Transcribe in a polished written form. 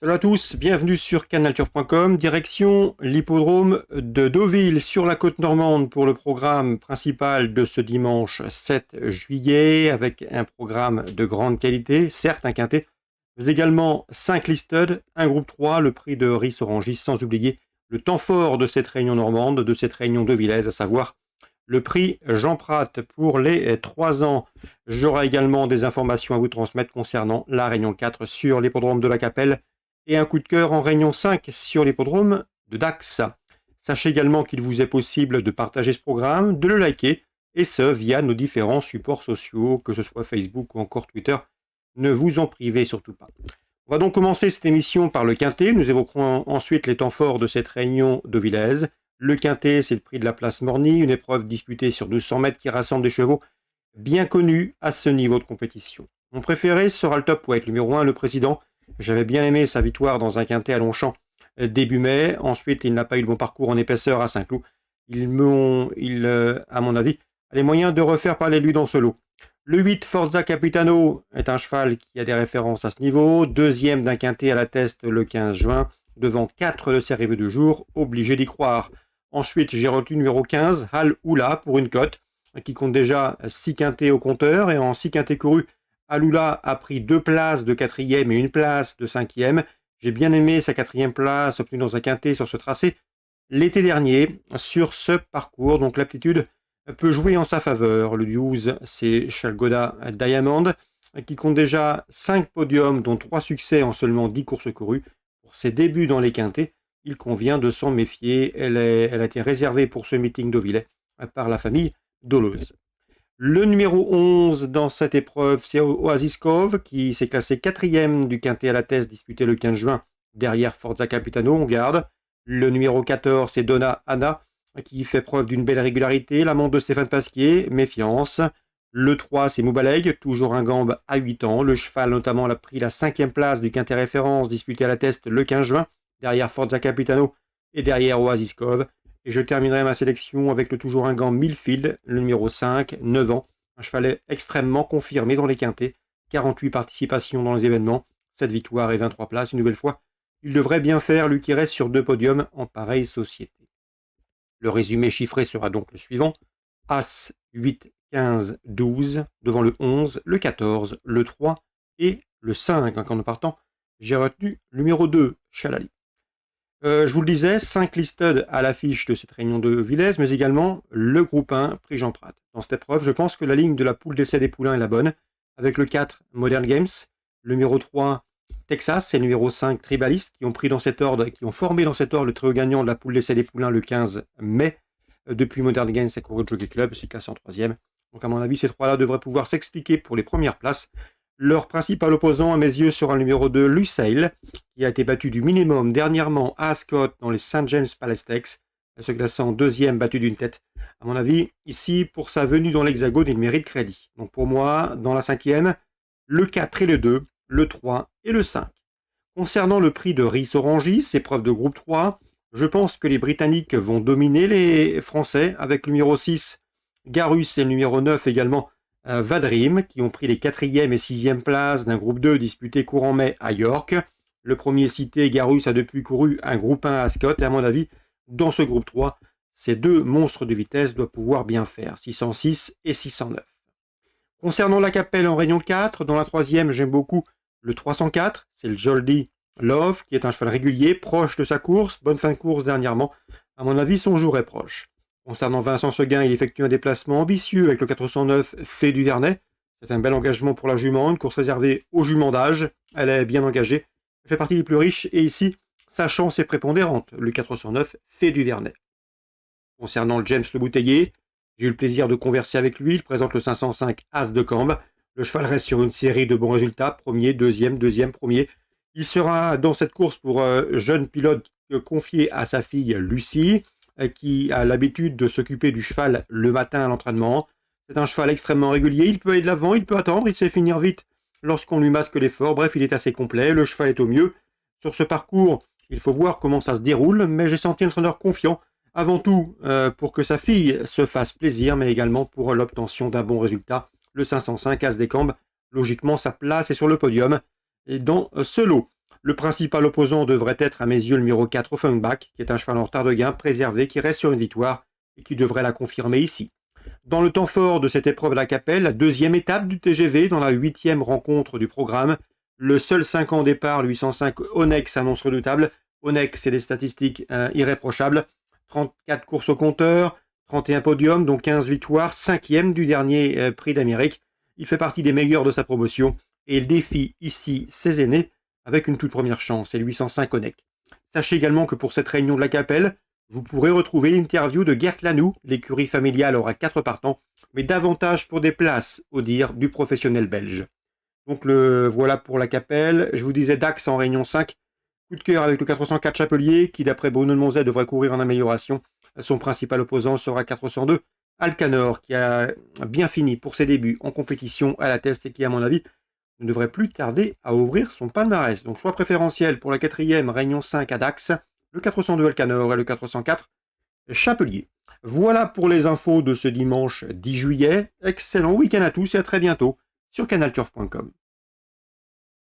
Salut à tous, bienvenue sur canalturf.com, direction l'hippodrome de Deauville sur la côte normande pour le programme principal de ce dimanche 7 juillet avec un programme de grande qualité, certes un quintet, mais également 5 listed, un groupe 3, le prix de Ris-Orangis, sans oublier le temps fort de cette réunion normande, de cette réunion deauvillaise, à savoir le prix Jean Prat pour les 3 ans. J'aurai également des informations à vous transmettre concernant la réunion 4 sur l'hippodrome de la Capelle et un coup de cœur en réunion 5 sur l'hippodrome de Dax. Sachez également qu'il vous est possible de partager ce programme, de le liker, et ce via nos différents supports sociaux, que ce soit Facebook ou encore Twitter. Ne vous en privez surtout pas. On va donc commencer cette émission par le quintet. Nous évoquerons ensuite les temps forts de cette réunion deauvillaise. Le quintet, c'est le prix de la place Morny, une épreuve disputée sur 200 mètres qui rassemble des chevaux bien connus à ce niveau de compétition. Mon préféré sera le top weight, numéro 1, le président. J'avais bien aimé sa victoire dans un quintet à Longchamp début mai. Ensuite, il n'a pas eu le bon parcours en épaisseur à Saint-Cloud. À mon avis, a les moyens de refaire parler de lui dans ce lot. Le 8, Forza Capitano, est un cheval qui a des références à ce niveau. Deuxième d'un quintet à la Teste le 15 juin, devant 4 de ses rivaux de jour, obligé d'y croire. Ensuite, j'ai retenu numéro 15, Hal Oula, pour une cote, qui compte déjà 6 quintets au compteur, et en 6 quintets courus, Aloula a pris 2 places de 4e et 1 place de 5e. J'ai bien aimé sa 4e place obtenue dans un quintet sur ce tracé l'été dernier sur ce parcours. Donc l'aptitude peut jouer en sa faveur. Le 12, c'est Chalgoda Diamond qui compte déjà 5 podiums dont 3 succès en seulement 10 courses courues. Pour ses débuts dans les quintets, il convient de s'en méfier. Elle a été réservée pour ce meeting deauvillais par la famille Dolez. Le numéro 11 dans cette épreuve, c'est Oasis Cove, qui s'est classé 4e du quintet à la Teste disputé le 15 juin, derrière Forza Capitano, on garde. Le numéro 14, c'est Donna Anna, qui fait preuve d'une belle régularité. L'amant de Stéphane Pasquier, méfiance. Le 3, c'est Moubaleg, toujours un gambe à 8 ans. Le cheval, notamment, a pris la 5e place du quintet référence disputé à la Teste le 15 juin, derrière Forza Capitano et derrière Oasis Cove. Et je terminerai ma sélection avec le toujours ingant Millfield, le numéro 5, 9 ans. Un chevalet extrêmement confirmé dans les quintets, 48 participations dans les événements, 7 victoires et 23 places. Une nouvelle fois, il devrait bien faire, lui qui reste sur 2 podiums en pareille société. Le résumé chiffré sera donc le suivant. As, 8, 15, 12, devant le 11, le 14, le 3 et le 5. En partant, j'ai retenu le numéro 2, Chalali. Je vous le disais, 5 listed à l'affiche de cette réunion de Villers, mais également le groupe 1, prix Jean Prat. Dans cette épreuve, je pense que la ligne de la poule d'essai des poulains est la bonne, avec le 4, Modern Games, le numéro 3, Texas, et le numéro 5, Tribaliste, qui ont pris dans cet ordre, qui ont formé dans cet ordre le trio gagnant de la poule d'essai des poulains le 15 mai. Depuis Modern Games, c'est couru de Jockey Club, c'est classé en 3e. Donc à mon avis, ces trois-là devraient pouvoir s'expliquer pour les premières places. Leur principal opposant, à mes yeux, sera le numéro 2, Lusail, qui a été battu du minimum dernièrement à Ascot dans les St. James Palace Stakes, se classant 2e, battu d'une tête. À mon avis, ici, pour sa venue dans l'Hexagone, il mérite crédit. Donc pour moi, dans la 5e, le 4 et le 2, le 3 et le 5. Concernant le prix de Ris-Orangis, épreuve de groupe 3, je pense que les Britanniques vont dominer les Français avec le numéro 6, Garus, et le numéro 9 également, Vadrim, qui ont pris les 4e et 6e places d'un groupe 2 disputé courant mai à York. Le premier cité, Garus, a depuis couru un groupe 1 à Ascot, et à mon avis, dans ce groupe 3, ces deux monstres de vitesse doivent pouvoir bien faire, 606 et 609. Concernant la Capelle en réunion 4, dans la 3e, j'aime beaucoup le 304, c'est le Joldy Love, qui est un cheval régulier, proche de sa course, bonne fin de course dernièrement. À mon avis, son jour est proche. Concernant Vincent Seguin, il effectue un déplacement ambitieux avec le 409 Fait du Vernet. C'est un bel engagement pour la jument, une course réservée aux juments d'âge. Elle est bien engagée, elle fait partie des plus riches, et ici, sa chance est prépondérante, le 409 Fait du Vernet. Concernant le James Le Bouteiller, j'ai eu le plaisir de converser avec lui, il présente le 505 As de Cambe. Le cheval reste sur une série de bons résultats, premier, deuxième, premier. Il sera dans cette course pour jeune pilote confié à sa fille Lucie, qui a l'habitude de s'occuper du cheval le matin à l'entraînement. C'est un cheval extrêmement régulier, il peut aller de l'avant, il peut attendre, il sait finir vite lorsqu'on lui masque l'effort. Bref, il est assez complet, le cheval est au mieux. Sur ce parcours, il faut voir comment ça se déroule, mais j'ai senti un entraîneur confiant, avant tout pour que sa fille se fasse plaisir, mais également pour l'obtention d'un bon résultat. Le 505 As des Cambes, logiquement sa place est sur le podium et dans ce lot. Le principal opposant devrait être à mes yeux le numéro 4 Offenbach, qui est un cheval en retard de gain, préservé, qui reste sur une victoire et qui devrait la confirmer ici. Dans le temps fort de cette épreuve de la Capelle, la deuxième étape du TGV dans la 8e rencontre du programme, le seul 5 ans départ, le 805 Onex s'annonce redoutable. Onex, c'est des statistiques irréprochables. 34 courses au compteur, 31 podiums, dont 15 victoires, 5e du dernier prix d'Amérique. Il fait partie des meilleurs de sa promotion et il défie ici ses aînés avec une toute première chance, c'est le 805 Onex. Sachez également que pour cette réunion de la Capelle, vous pourrez retrouver l'interview de Gert Lanoux. L'écurie familiale aura 4 partants, mais davantage pour des places, au dire du professionnel belge. Donc voilà pour la Capelle. Je vous disais Dax en réunion 5. Coup de cœur avec le 404 Chapelier, qui d'après Bruno de Monzet devrait courir en amélioration. Son principal opposant sera 402 Alcanor, qui a bien fini pour ses débuts en compétition à la test et qui, à mon avis, ne devrait plus tarder à ouvrir son palmarès. Donc choix préférentiel pour la 4e réunion 5 à Dax, le 402 Alcanor et le 404 Chapelier. Voilà pour les infos de ce dimanche 10 juillet. Excellent week-end à tous et à très bientôt sur canalturf.com.